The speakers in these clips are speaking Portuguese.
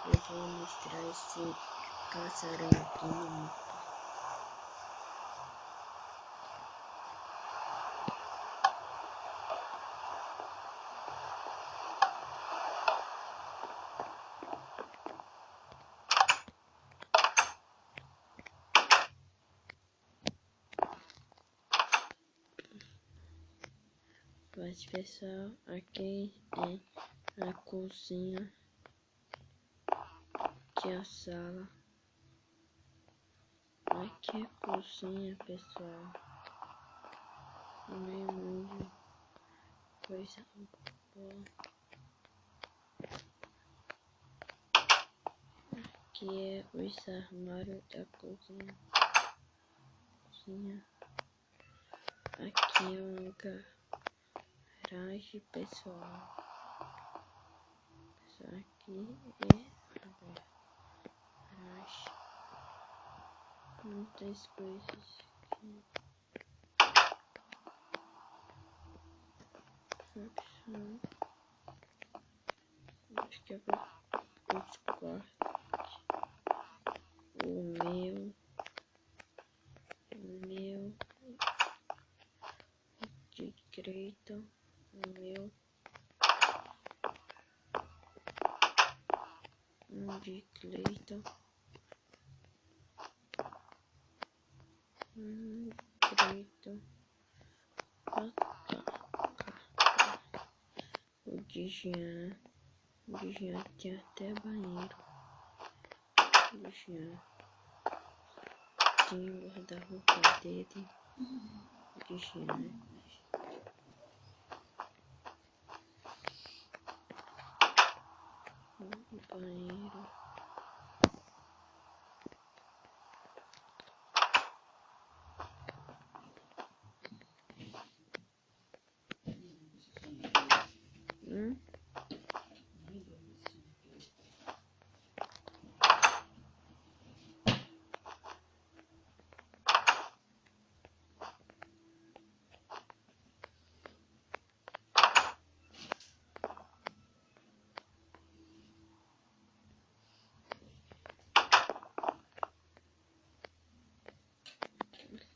Eu vou mostrar esse casarão aqui no mapa. Mas pessoal, aqui é a cozinha, aqui é a sala, aqui é a cozinha, pessoal, meio mundo, coisa boa. Aqui é os armários da cozinha, aqui é um garagem, pessoal. Isso aqui é a garagem. Muitas coisas aqui. Acho que é os quartos. O meu de direita, o meu de direita, direita, o de Jean tinha até banheiro, o de Jean tinha guarda-roupa dele, o de Jean. Banheiro.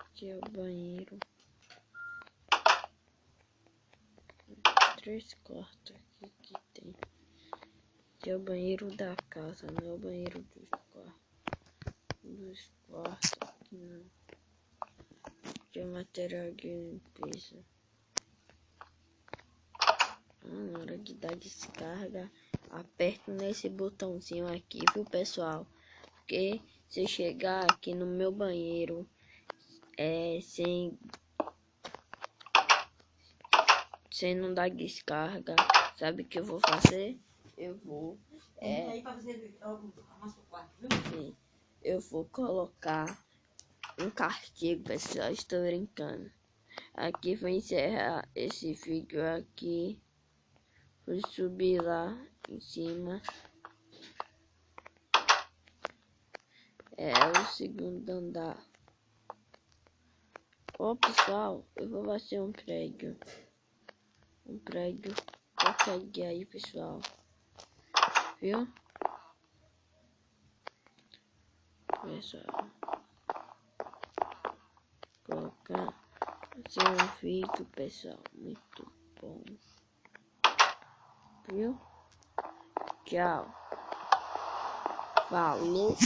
Aqui é o banheiro. 3 quartos aqui que tem. Aqui é o banheiro da casa, não é o banheiro dos quartos. Aqui não. Aqui é o material de limpeza. Na hora de dar descarga, aperto nesse botãozinho aqui, viu, pessoal? Porque se eu chegar aqui no meu banheiro sem não dar descarga, sabe o que eu vou fazer? Eu vou eu vou colocar um castigo, pessoal. Estou brincando. Aqui vou encerrar esse vídeo aqui. Vou subir lá em cima. É o segundo andar. Ó, pessoal, eu vou fazer um prédio. Qualquer dia aí, pessoal. Viu? Pessoal, colocar fazer um vídeo, pessoal, muito bom. Viu? Tchau. Falou.